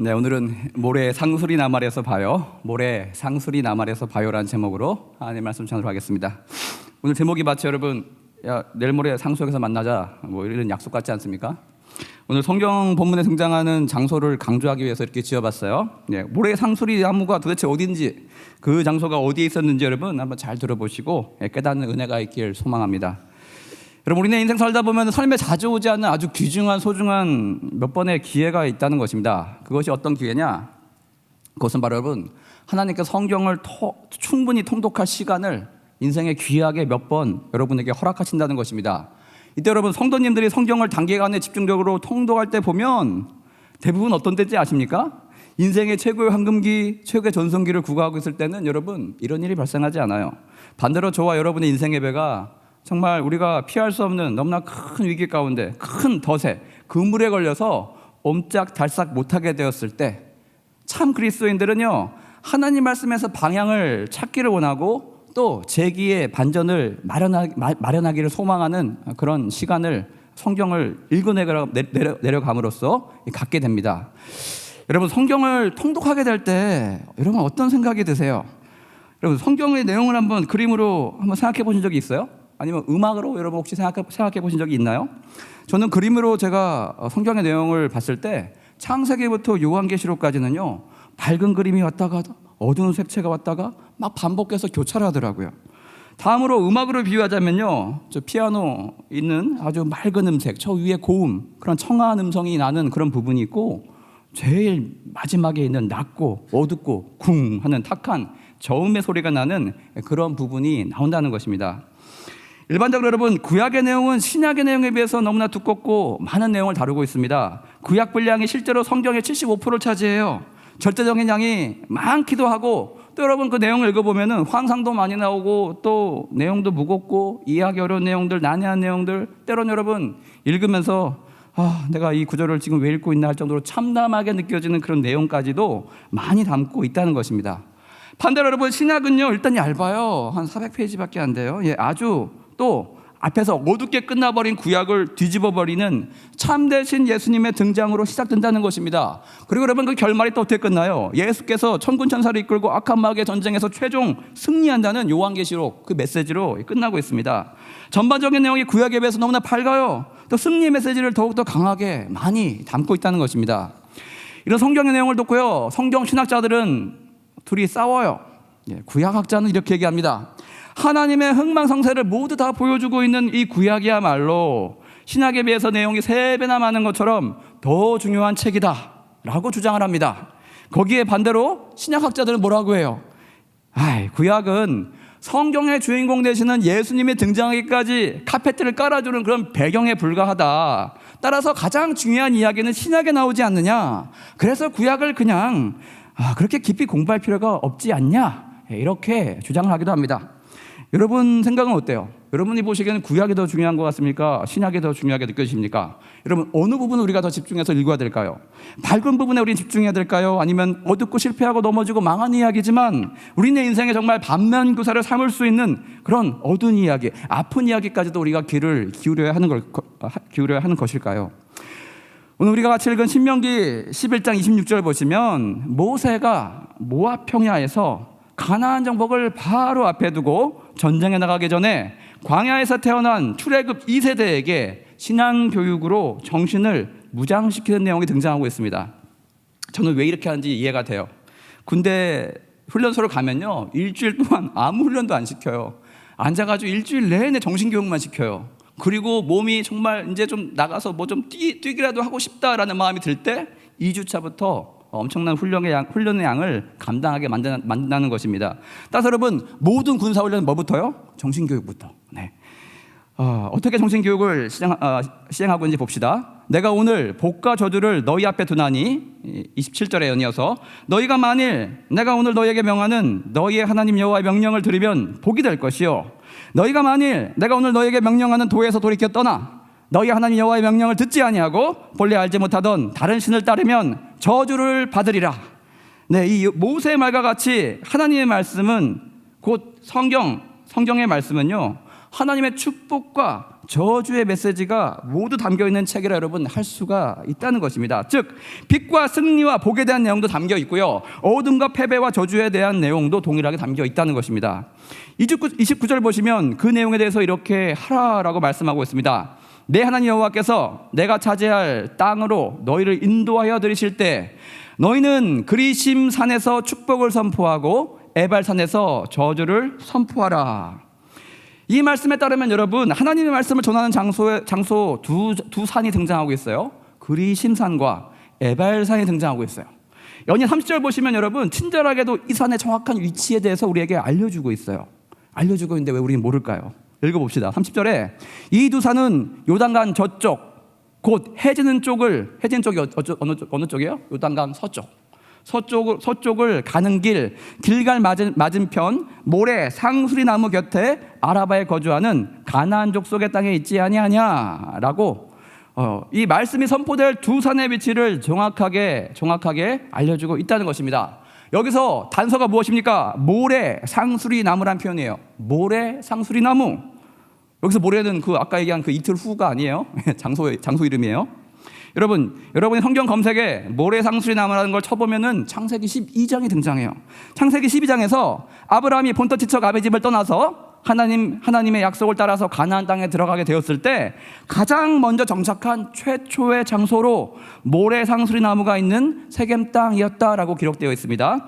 네, 오늘은 모래 상수리 나말에서 봐요. 모래 상수리 나말에서 봐요라는 제목으로 하나님의 말씀 전하겠습니다. 오늘 제목이 마치 여러분, 야, 내일 모레 상수역에서 만나자, 뭐 이런 약속 같지 않습니까? 오늘 성경 본문에 등장하는 장소를 강조하기 위해서 이렇게 지어봤어요. 네, 모래 상수리 나무가 도대체 어딘지, 그 장소가 어디에 있었는지 여러분 한번 잘 들어보시고 깨닫는 은혜가 있길 소망합니다. 여러분, 우리네 인생 살다 보면 삶에 자주 오지 않는 아주 귀중한 소중한 몇 번의 기회가 있다는 것입니다. 그것이 어떤 기회냐? 그것은 바로 여러분, 하나님께서 성경을 충분히 통독할 시간을 인생에 귀하게 몇 번 여러분에게 허락하신다는 것입니다. 이때 여러분, 성도님들이 성경을 단기간에 집중적으로 통독할 때 보면 대부분 어떤 때인지 아십니까? 인생의 최고의 황금기, 최고의 전성기를 구가하고 있을 때는 여러분 이런 일이 발생하지 않아요. 반대로 저와 여러분의 인생의 배가 정말 우리가 피할 수 없는 너무나 큰 위기 가운데, 큰 덫에, 그물에 걸려서 옴짝달싹 못하게 되었을 때 참 그리스도인들은요, 하나님 말씀에서 방향을 찾기를 원하고 또 재기의 반전을 마련하기를 소망하는 그런 시간을 성경을 읽어내려감으로써 갖게 됩니다. 여러분, 성경을 통독하게 될 때 여러분 어떤 생각이 드세요? 여러분, 성경의 내용을 한번 그림으로 한번 생각해 보신 적이 있어요? 아니면 음악으로 여러분 혹시 생각해 보신 적이 있나요? 저는 그림으로 제가 성경의 내용을 봤을 때 창세기부터 요한계시록까지는요, 밝은 그림이 왔다가 어두운 색채가 왔다가 막 반복해서 교차를 하더라고요. 다음으로 음악으로 비유하자면요, 저 피아노 있는 아주 맑은 음색, 저 위에 고음, 그런 청아한 음성이 나는 그런 부분이 있고, 제일 마지막에 있는 낮고 어둡고 쿵 하는 탁한 저음의 소리가 나는 그런 부분이 나온다는 것입니다. 일반적으로 여러분, 구약의 내용은 신약의 내용에 비해서 너무나 두껍고 많은 내용을 다루고 있습니다. 구약 분량이 실제로 성경의 75%를 차지해요. 절대적인 양이 많기도 하고, 또 여러분 그 내용을 읽어보면 환상도 많이 나오고 또 내용도 무겁고 이해하기 어려운 내용들, 난해한 내용들, 때론 여러분 읽으면서 내가 이 구절을 지금 왜 읽고 있나 할 정도로 참담하게 느껴지는 그런 내용까지도 많이 담고 있다는 것입니다. 반대로 여러분, 신약은요 일단 얇아요. 한 400페이지밖에 안 돼요. 아주 또 앞에서 어둡게 끝나버린 구약을 뒤집어버리는 참되신 예수님의 등장으로 시작된다는 것입니다. 그리고 여러분, 그 결말이 또 어떻게 끝나요? 예수께서 천군 천사를 이끌고 악한 마귀의 전쟁에서 최종 승리한다는 요한계시록 그 메시지로 끝나고 있습니다. 전반적인 내용이 구약에 비해서 너무나 밝아요. 또 승리의 메시지를 더욱더 강하게 많이 담고 있다는 것입니다. 이런 성경의 내용을 듣고요, 성경 신학자들은 둘이 싸워요. 구약학자는 이렇게 얘기합니다. 하나님의 흥망성쇠를 모두 다 보여주고 있는 이 구약이야말로 신약에 비해서 내용이 3배나 많은 것처럼 더 중요한 책이다 라고 주장을 합니다. 거기에 반대로 신약학자들은 뭐라고 해요? 구약은 성경의 주인공 되시는 예수님이 등장하기까지 카페트를 깔아주는 그런 배경에 불과하다. 따라서 가장 중요한 이야기는 신약에 나오지 않느냐. 그래서 구약을 그냥 그렇게 깊이 공부할 필요가 없지 않냐, 이렇게 주장을 하기도 합니다. 여러분 생각은 어때요? 여러분이 보시기에는 구약이 더 중요한 것 같습니까? 신약이 더 중요하게 느껴지십니까? 여러분, 어느 부분을 우리가 더 집중해서 읽어야 될까요? 밝은 부분에 우리는 집중해야 될까요? 아니면 어둡고 실패하고 넘어지고 망한 이야기지만 우리네 인생에 정말 반면교사를 삼을 수 있는 그런 어두운 이야기, 아픈 이야기까지도 우리가 귀를 기울여야 하는 것일까요? 오늘 우리가 같이 읽은 신명기 11장 26절 보시면 모세가 모압 평야에서 가나안 정복을 바로 앞에 두고 전쟁에 나가기 전에 광야에서 태어난 출애굽 2세대에게 신앙교육으로 정신을 무장시키는 내용이 등장하고 있습니다. 저는 왜 이렇게 하는지 이해가 돼요. 군대 훈련소를 가면요, 일주일 동안 아무 훈련도 안 시켜요. 앉아가지고 일주일 내내 정신교육만 시켜요. 그리고 몸이 정말 이제 좀 나가서 뭐 좀 뛰기라도 하고 싶다라는 마음이 들 때 2주차부터 엄청난 훈련의 양을 감당하게 만든다는 것입니다. 따라서 여러분, 모든 군사훈련은 뭐부터요? 정신교육부터. 어떻게 정신교육을 시행하고 있는지 봅시다. 내가 오늘 복과 저주를 너희 앞에 두나니, 27절에 연이어서 너희가 만일 내가 오늘 너희에게 명하는 너희의 하나님 여호와의 명령을 들으면 복이 될 것이요, 너희가 만일 내가 오늘 너희에게 명령하는 도에서 돌이켜 떠나 너희 하나님 여호와의 명령을 듣지 아니하고 본래 알지 못하던 다른 신을 따르면 저주를 받으리라. 이 모세의 말과 같이 하나님의 말씀은 곧 성경의 말씀은요, 하나님의 축복과 저주의 메시지가 모두 담겨있는 책이라 여러분 할 수가 있다는 것입니다. 즉 빛과 승리와 복에 대한 내용도 담겨 있고요, 어둠과 패배와 저주에 대한 내용도 동일하게 담겨 있다는 것입니다. 29절 보시면 그 내용에 대해서 이렇게 하라라고 말씀하고 있습니다. 내 하나님 여호와께서 내가 차지할 땅으로 너희를 인도하여 들이실 때 너희는 그리심 산에서 축복을 선포하고 에발산에서 저주를 선포하라. 이 말씀에 따르면 여러분, 하나님의 말씀을 전하는 장소 두 산이 등장하고 있어요. 그리심산과 에발산이 등장하고 있어요. 연이 30절 보시면 여러분, 친절하게도 이 산의 정확한 위치에 대해서 우리에게 알려주고 있어요. 알려주고 있는데 왜 우리는 모를까요? 읽어봅시다. 30절에 이 두 산은 요단강 저쪽, 곧 해지는 쪽이 어느 쪽이에요? 요단강 서쪽을 가는 길갈 맞은편 모래 상수리 나무 곁에 아라바에 거주하는 가나안 족속의 땅에 있지 아니하냐라고 이 말씀이 선포될 두 산의 위치를 정확하게 알려주고 있다는 것입니다. 여기서 단서가 무엇입니까? 모래 상수리 나무란 표현이에요. 모래 상수리 나무. 여기서 모래는 그 아까 얘기한 그 이틀 후가 아니에요. 장소 이름이에요. 여러분이 성경 검색에 모래상수리 나무라는 걸 쳐보면은 창세기 12장이 등장해요. 창세기 12장에서 아브라함이 본토 지척 아베 집을 떠나서 하나님의 약속을 따라서 가나안 땅에 들어가게 되었을 때 가장 먼저 정착한 최초의 장소로 모래상수리 나무가 있는 세겜 땅이었다라고 기록되어 있습니다.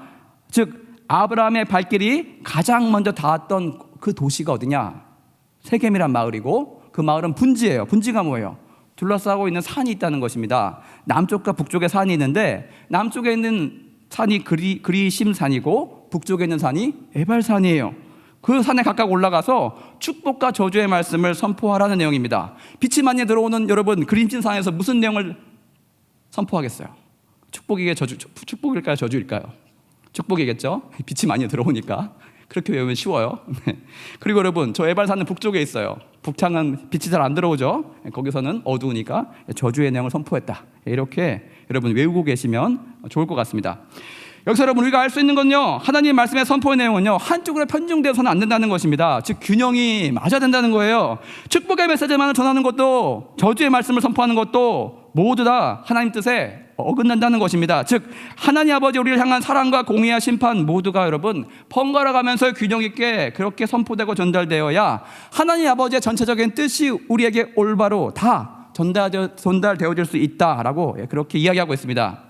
즉 아브라함의 발길이 가장 먼저 닿았던 그 도시가 어디냐? 세겜이란 마을이고, 그 마을은 분지예요. 분지가 뭐예요? 둘러싸고 있는 산이 있다는 것입니다. 남쪽과 북쪽에 산이 있는데 남쪽에 있는 산이 그리심산이고 북쪽에 있는 산이 에발산이에요. 그 산에 각각 올라가서 축복과 저주의 말씀을 선포하라는 내용입니다. 빛이 많이 들어오는 여러분, 그리심산에서 무슨 내용을 선포하겠어요? 축복일까요? 저주일까요? 축복이겠죠? 빛이 많이 들어오니까. 그렇게 외우면 쉬워요. 그리고 여러분, 저 에발산은 북쪽에 있어요. 북창은 빛이 잘 안 들어오죠. 거기서는 어두우니까 저주의 내용을 선포했다. 이렇게 여러분 외우고 계시면 좋을 것 같습니다. 여기서 여러분 우리가 알 수 있는 건요, 하나님 말씀의 선포의 내용은요 한쪽으로 편중되어서는 안 된다는 것입니다. 즉 균형이 맞아야 된다는 거예요. 축복의 메시지만을 전하는 것도 저주의 말씀을 선포하는 것도 모두 다 하나님 뜻에 어긋난다는 것입니다. 즉 하나님 아버지 우리를 향한 사랑과 공의와 심판 모두가 여러분 번갈아 가면서 균형 있게 그렇게 선포되고 전달되어야 하나님 아버지의 전체적인 뜻이 우리에게 올바로 다 전달되어질 수 있다라고 그렇게 이야기하고 있습니다.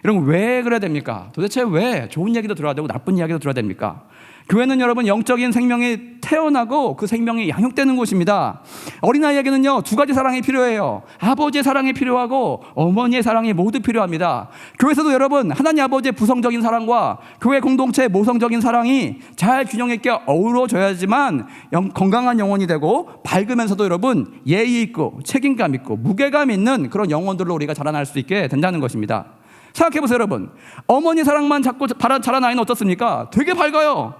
여러분 왜 그래야 됩니까? 도대체 왜 좋은 얘기도 들어야 되고 나쁜 이야기도 들어야 됩니까? 교회는 여러분 영적인 생명이 태어나고 그 생명이 양육되는 곳입니다. 어린아이에게는요 두 가지 사랑이 필요해요. 아버지의 사랑이 필요하고 어머니의 사랑이 모두 필요합니다. 교회에서도 여러분 하나님 아버지의 부성적인 사랑과 교회 공동체의 모성적인 사랑이 잘 균형 있게 어우러져야지만 건강한 영혼이 되고 밝으면서도 여러분 예의 있고 책임감 있고 무게감 있는 그런 영혼들로 우리가 자라날 수 있게 된다는 것입니다. 생각해보세요 여러분. 어머니 사랑만 자꾸 자란 아이는 어떻습니까? 되게 밝아요.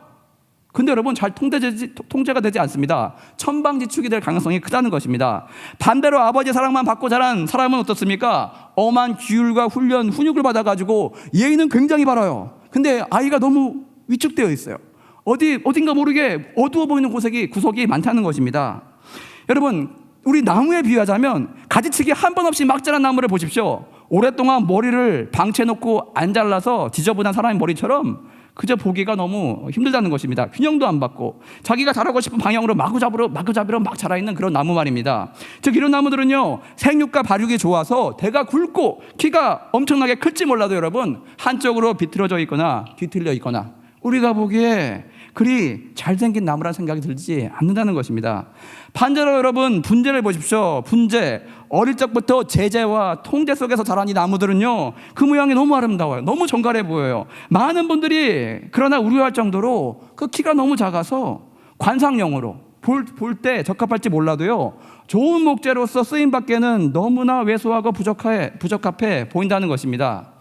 근데 여러분 잘 통제가 되지 않습니다. 천방지축이 될 가능성이 크다는 것입니다. 반대로 아버지 사랑만 받고 자란 사람은 어떻습니까? 엄한 규율과 훈련, 훈육을 받아가지고 예의는 굉장히 바라요. 근데 아이가 너무 위축되어 있어요. 어딘가 모르게 어두워 보이는 구석이 많다는 것입니다. 여러분 우리 나무에 비유하자면 가지치기 한 번 없이 막 자란 나무를 보십시오. 오랫동안 머리를 방치해놓고 안 잘라서 지저분한 사람의 머리처럼 그저 보기가 너무 힘들다는 것입니다. 균형도 안 받고 자기가 자라고 싶은 방향으로 마구잡이로 막 자라있는 그런 나무 말입니다. 즉 이런 나무들은요 생육과 발육이 좋아서 대가 굵고 키가 엄청나게 클지 몰라도 여러분 한쪽으로 비틀어져 있거나 뒤틀려 있거나 우리가 보기에 그리 잘생긴 나무라는 생각이 들지 않는다는 것입니다. 반대로 여러분 분재를 보십시오. 분재, 어릴 적부터 제재와 통제 속에서 자란 이 나무들은요 그 모양이 너무 아름다워요. 너무 정갈해 보여요. 많은 분들이 그러나 우려할 정도로 그 키가 너무 작아서 관상용으로 볼 때 적합할지 몰라도요 좋은 목재로서 쓰임받기에는 너무나 왜소하고 부적합해 보인다는 것입니다.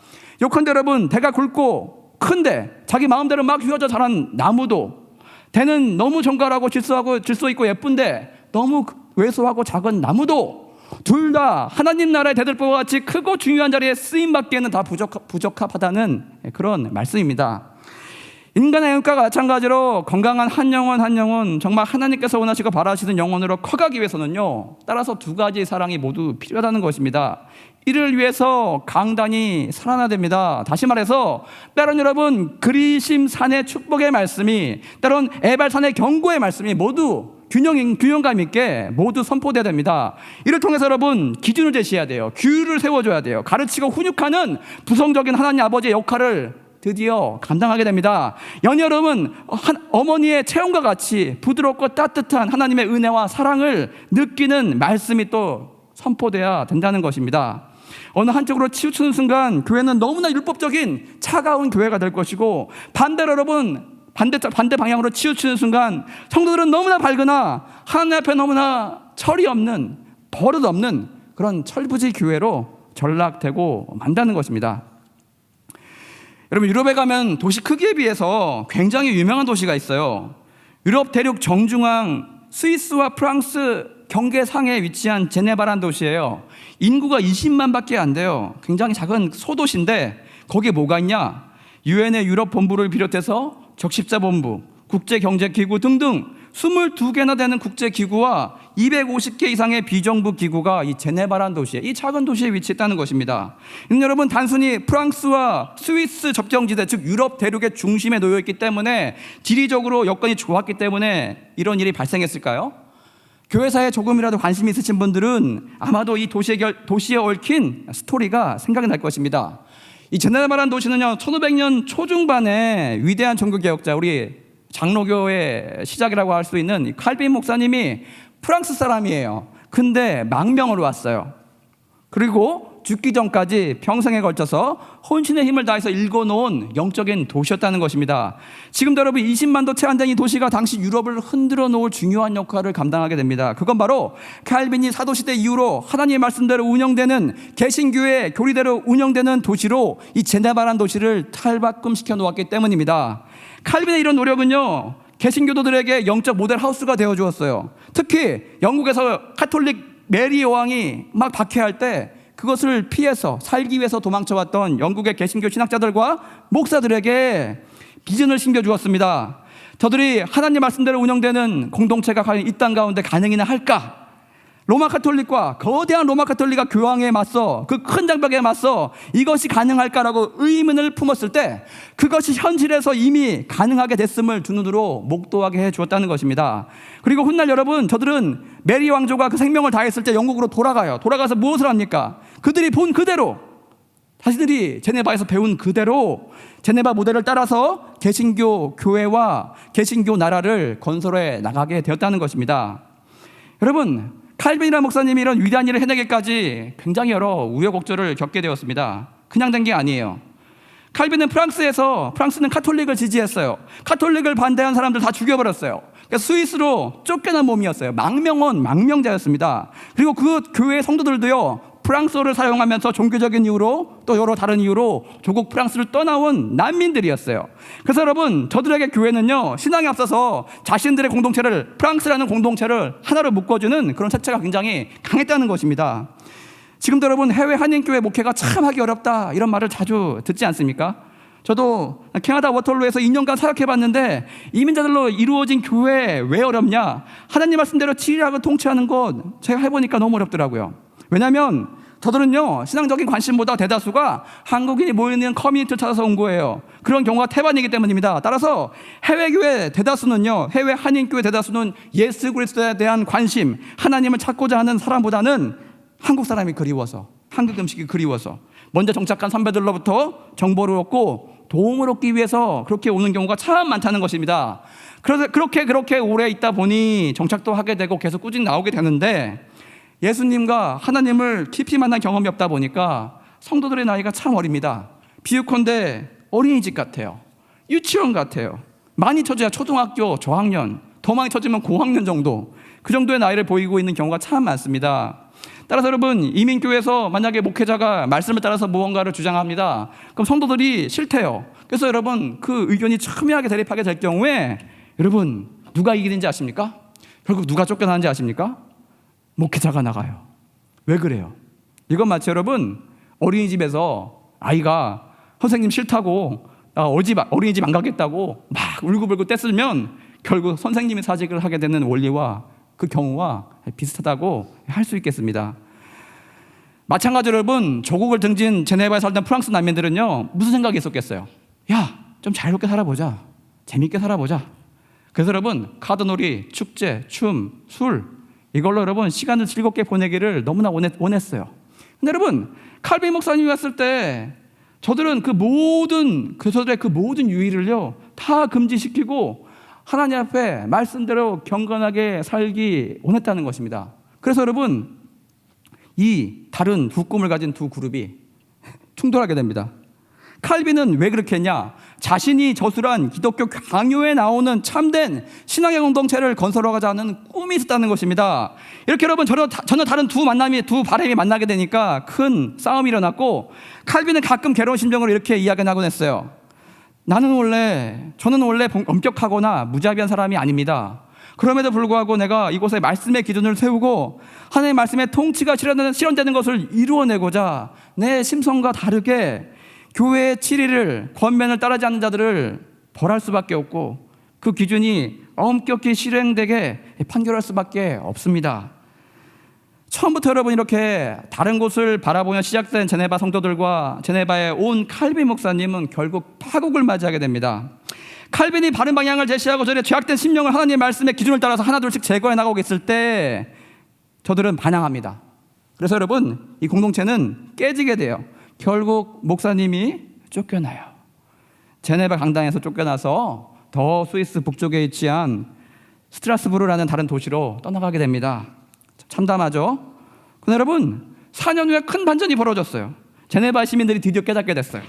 요컨대 여러분 대가 굵고 큰데 자기 마음대로 막 휘어져 자란 나무도 대는 너무 정갈하고 질서 있고 예쁜데 너무 왜소하고 작은 나무도 둘 다 하나님 나라의 대들보와 같이 크고 중요한 자리에 쓰임받기에는 다 부적합하다는 그런 말씀입니다. 인간의 영혼과 마찬가지로 건강한 한 영혼 정말 하나님께서 원하시고 바라시는 영혼으로 커가기 위해서는요, 따라서 두 가지 사랑이 모두 필요하다는 것입니다. 이를 위해서 강단이 살아나야 됩니다. 다시 말해서 때론 여러분 그리심산의 축복의 말씀이, 때론 에발산의 경고의 말씀이 모두 균형감 있게 모두 선포돼야 됩니다. 이를 통해서 여러분 기준을 제시해야 돼요. 규율을 세워줘야 돼요. 가르치고 훈육하는 부성적인 하나님 아버지의 역할을 드디어 감당하게 됩니다. 연희 여러분, 어머니의 체온과 같이 부드럽고 따뜻한 하나님의 은혜와 사랑을 느끼는 말씀이 또 선포돼야 된다는 것입니다. 어느 한쪽으로 치우치는 순간 교회는 너무나 율법적인 차가운 교회가 될 것이고, 반대로 여러분 반대 방향으로 치우치는 순간 성도들은 너무나 밝으나 하나님 앞에 너무나 철이 없는, 버릇 없는 그런 철부지 교회로 전락되고 만다는 것입니다. 여러분, 유럽에 가면 도시 크기에 비해서 굉장히 유명한 도시가 있어요. 유럽 대륙 정중앙 스위스와 프랑스 경계상에 위치한 제네바란 도시예요. 인구가 20만 밖에 안 돼요. 굉장히 작은 소도시인데 거기에 뭐가 있냐? 유엔의 유럽 본부를 비롯해서 적십자본부, 국제경제기구 등등 22개나 되는 국제기구와 250개 이상의 비정부 기구가 이 제네바란 도시에, 이 작은 도시에 위치했다는 것입니다. 여러분, 단순히 프랑스와 스위스 접경지대, 즉 유럽 대륙의 중심에 놓여있기 때문에, 지리적으로 여건이 좋았기 때문에 이런 일이 발생했을까요? 교회사에 조금이라도 관심이 있으신 분들은 아마도 이 도시에 얽힌 스토리가 생각이 날 것입니다. 이 제네바란 도시는요, 1500년 초중반에 위대한 종교개혁자, 우리 장로교의 시작이라고 할 수 있는 칼빈 목사님이 프랑스 사람이에요. 근데 망명으로 왔어요. 그리고 죽기 전까지 평생에 걸쳐서 혼신의 힘을 다해서 일궈놓은 영적인 도시였다는 것입니다. 지금도 여러분 20만도 채 안 된 이 도시가 당시 유럽을 흔들어 놓을 중요한 역할을 감당하게 됩니다. 그건 바로 칼빈이 사도시대 이후로 하나님의 말씀대로 운영되는, 개신교의 교리대로 운영되는 도시로 이 제네바란 도시를 탈바꿈시켜 놓았기 때문입니다. 칼빈의 이런 노력은요, 개신교도들에게 영적 모델 하우스가 되어 주었어요. 특히 영국에서 카톨릭 메리 여왕이 막 박해할 때 그것을 피해서 살기 위해서 도망쳐왔던 영국의 개신교 신학자들과 목사들에게 비전을 심겨주었습니다. 저들이 하나님 말씀대로 운영되는 공동체가 과연 이 땅 가운데 가능이나 할까? 로마 카톨릭과, 거대한 로마 카톨릭과 교황에 맞서, 그 큰 장벽에 맞서 이것이 가능할까라고 의문을 품었을 때 그것이 현실에서 이미 가능하게 됐음을 두 눈으로 목도하게 해주었다는 것입니다. 그리고 훗날 여러분, 저들은 메리 왕조가 그 생명을 다했을 때 영국으로 돌아가요. 돌아가서 무엇을 합니까? 그들이 본 그대로, 자신들이 제네바에서 배운 그대로 제네바 모델을 따라서 개신교 교회와 개신교 나라를 건설해 나가게 되었다는 것입니다. 여러분, 칼빈이라는 목사님이 이런 위대한 일을 해내기까지 굉장히 여러 우여곡절을 겪게 되었습니다. 그냥 된 게 아니에요. 칼빈은 프랑스는 카톨릭을 지지했어요. 카톨릭을 반대한 사람들 다 죽여버렸어요. 그래서 스위스로 쫓겨난 몸이었어요. 망명자였습니다. 그리고 그 교회 성도들도요, 프랑스어를 사용하면서 종교적인 이유로, 또 여러 다른 이유로 조국 프랑스를 떠나온 난민들이었어요. 그래서 여러분, 저들에게 교회는요, 신앙에 앞서서 자신들의 공동체를, 프랑스라는 공동체를 하나로 묶어주는 그런 색채가 굉장히 강했다는 것입니다. 지금도 여러분, 해외 한인교회 목회가 참 하기 어렵다, 이런 말을 자주 듣지 않습니까? 저도 캐나다 워털루에서 2년간 사역해봤는데, 이민자들로 이루어진 교회 왜 어렵냐? 하나님 말씀대로 치리하고 통치하는 것 제가 해보니까 너무 어렵더라고요. 왜냐하면 저들은요, 신앙적인 관심보다 대다수가 한국인이 모이는 커뮤니티를 찾아서 온 거예요. 그런 경우가 태반이기 때문입니다. 따라서 해외교회 대다수는요, 해외 한인교회 대다수는 예수 그리스도에 대한 관심, 하나님을 찾고자 하는 사람보다는 한국 사람이 그리워서, 한국 음식이 그리워서 먼저 정착한 선배들로부터 정보를 얻고 도움을 얻기 위해서 그렇게 오는 경우가 참 많다는 것입니다. 그래서 그렇게 오래 있다 보니 정착도 하게 되고 계속 꾸준히 나오게 되는데, 예수님과 하나님을 깊이 만난 경험이 없다 보니까 성도들의 나이가 참 어립니다. 비유컨대 어린이집 같아요. 유치원 같아요. 많이 쳐줘야 초등학교 저학년, 더 많이 쳐주면 고학년 정도, 그 정도의 나이를 보이고 있는 경우가 참 많습니다. 따라서 여러분, 이민교회에서 만약에 목회자가 말씀을 따라서 무언가를 주장합니다. 그럼 성도들이 싫대요. 그래서 여러분, 그 의견이 첨예하게 대립하게 될 경우에 여러분, 누가 이기는지 아십니까? 결국 누가 쫓겨나는지 아십니까? 목회자가 나가요. 왜 그래요? 이건 마치 여러분, 어린이집에서 아이가 선생님 싫다고 어린이집 안 가겠다고 막 울고불고 떼쓰면 결국 선생님이 사직을 하게 되는 원리와 그 경우와 비슷하다고 할 수 있겠습니다. 마찬가지로 여러분, 조국을 등진 제네바에 살던 프랑스 난민들은요, 무슨 생각이 있었겠어요? 야, 좀 자유롭게 살아보자, 재밌게 살아보자. 그래서 여러분, 카드놀이, 축제, 춤, 술, 이걸로 여러분 시간을 즐겁게 보내기를 너무나 원했어요. 근데 여러분, 칼빈 목사님이 왔을 때 저들은 저들의 그 모든 유의를요 다 금지시키고 하나님 앞에 말씀대로 경건하게 살기 원했다는 것입니다. 그래서 여러분, 이 다른 두 꿈을 가진 두 그룹이 충돌하게 됩니다. 칼빈은 왜 그렇게 했냐? 자신이 저술한 기독교 강요에 나오는 참된 신앙의 공동체를 건설하고자 하는 꿈이 있었다는 것입니다. 이렇게 여러분, 전혀 다른 두 바람이 만나게 되니까 큰 싸움이 일어났고, 칼빈은 가끔 괴로운 심정으로 이렇게 이야기하곤 했어요. 저는 원래 엄격하거나 무자비한 사람이 아닙니다. 그럼에도 불구하고 내가 이곳에 말씀의 기준을 세우고 하나님의 말씀의 통치가 실현되는 것을 이루어내고자 내 심성과 다르게 교회의 치리를, 권면을 따르지 않는 자들을 벌할 수밖에 없고 그 기준이 엄격히 실행되게 판결할 수밖에 없습니다. 처음부터 여러분, 이렇게 다른 곳을 바라보며 시작된 제네바 성도들과 제네바에 온 칼빈 목사님은 결국 파국을 맞이하게 됩니다. 칼빈이 바른 방향을 제시하고 저들의 죄악된 심령을 하나님의 말씀의 기준을 따라서 하나둘씩 제거해 나가고 있을 때 저들은 반항합니다. 그래서 여러분, 이 공동체는 깨지게 돼요. 결국 목사님이 쫓겨나요. 제네바 강당에서 쫓겨나서 더 스위스 북쪽에 위치한 스트라스부르라는 다른 도시로 떠나가게 됩니다. 참담하죠? 근데 여러분, 4년 후에 큰 반전이 벌어졌어요. 제네바 시민들이 드디어 깨닫게 됐어요.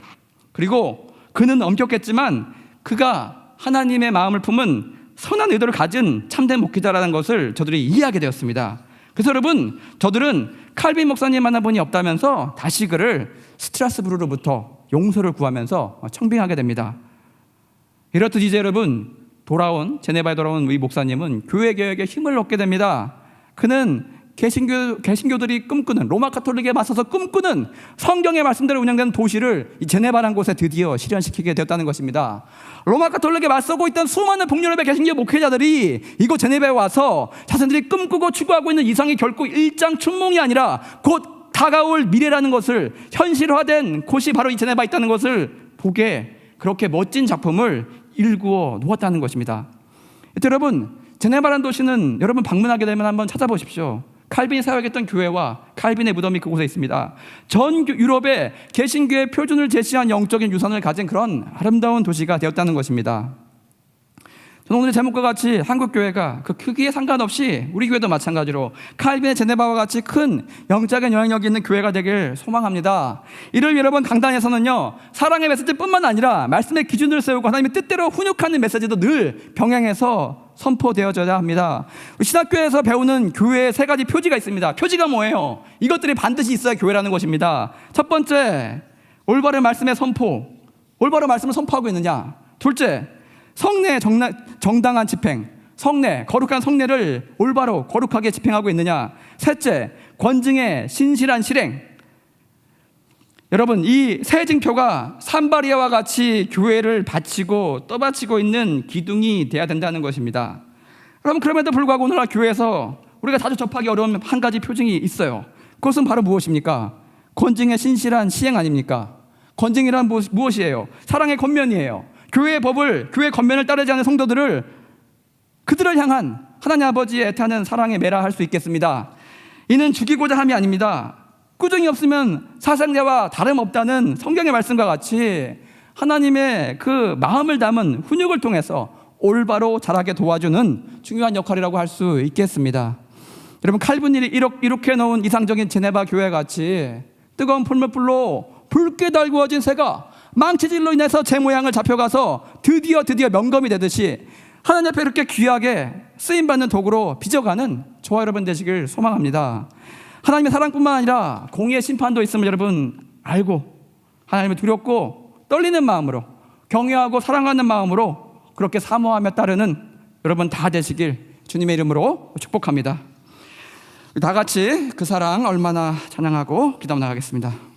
그리고 그는 엄격했지만 그가 하나님의 마음을 품은 선한 의도를 가진 참된 목회자라는 것을 저들이 이해하게 되었습니다. 그래서 여러분, 저들은 칼빈 목사님 만나본이 없다면서 다시 그를 스트라스부르로부터 용서를 구하면서 청빙하게 됩니다. 이렇듯 이제 여러분, 제네바에 돌아온 이 목사님은 교회 개혁에 힘을 얻게 됩니다. 그는 개신교들이 꿈꾸는, 로마 카톨릭에 맞서서 꿈꾸는 성경의 말씀대로 운영되는 도시를 이 제네바라는 곳에 드디어 실현시키게 되었다는 것입니다. 로마 카톨릭에 맞서고 있던 수많은 북유럽의 개신교 목회자들이 이곳 제네바에 와서 자신들이 꿈꾸고 추구하고 있는 이상이 결코 일장춘몽이 아니라 곧 다가올 미래라는 것을 현실화된 곳이 바로 이 제네바에 있다는 것을 보게, 그렇게 멋진 작품을 일구어 놓았다는 것입니다. 여러분, 제네바라는 도시는 여러분 방문하게 되면 한번 찾아보십시오. 칼빈이 사역했던 교회와 칼빈의 무덤이 그곳에 있습니다. 전 유럽의 개신교의 표준을 제시한 영적인 유산을 가진 그런 아름다운 도시가 되었다는 것입니다. 저는 오늘 제목과 같이 한국 교회가 그 크기에 상관없이 우리 교회도 마찬가지로 칼빈의 제네바와 같이 큰 영적인 영향력이 있는 교회가 되길 소망합니다. 이를 여러분, 강단에서는요, 사랑의 메시지뿐만 아니라 말씀의 기준을 세우고 하나님의 뜻대로 훈육하는 메시지도 늘 병행해서 선포되어져야 합니다. 신학교에서 배우는 교회의 세 가지 표지가 있습니다. 표지가 뭐예요? 이것들이 반드시 있어야 교회라는 것입니다. 첫 번째, 올바른 말씀의 선포. 올바른 말씀을 선포하고 있느냐. 둘째, 성례의 정당한 집행. 거룩한 성례를 올바로 거룩하게 집행하고 있느냐. 셋째, 권증의 신실한 실행. 여러분, 이 세 징표가 산바리아와 같이 교회를 바치고 떠받치고 있는 기둥이 돼야 된다는 것입니다. 여러분, 그럼에도 불구하고 오늘날 교회에서 우리가 자주 접하기 어려운 한 가지 표징이 있어요. 그것은 바로 무엇입니까? 권증의 신실한 시행 아닙니까? 권증이란 무엇이에요? 사랑의 권면이에요. 교회의 법을, 교회의 권면을 따르지 않는 성도들을, 그들을 향한 하나님 아버지의 애타는 사랑의 매라 할 수 있겠습니다. 이는 죽이고자 함이 아닙니다. 꾸중이 없으면 사상자와 다름없다는 성경의 말씀과 같이 하나님의 그 마음을 담은 훈육을 통해서 올바로 자라게 도와주는 중요한 역할이라고 할 수 있겠습니다. 여러분, 칼빈이 이렇게 놓은 이상적인 제네바 교회 같이 뜨거운 풀무불로 붉게 달구어진 새가 망치질로 인해서 제 모양을 잡혀가서 드디어 명검이 되듯이 하나님 앞에 이렇게 귀하게 쓰임받는 도구로 빚어가는 저와 여러분 되시길 소망합니다. 하나님의 사랑뿐만 아니라 공의의 심판도 있음을 여러분 알고 하나님을 두렵고 떨리는 마음으로, 경외하고 사랑하는 마음으로 그렇게 사모하며 따르는 여러분 다 되시길 주님의 이름으로 축복합니다. 다 같이 그 사랑 얼마나 찬양하고 기도하고 나가겠습니다.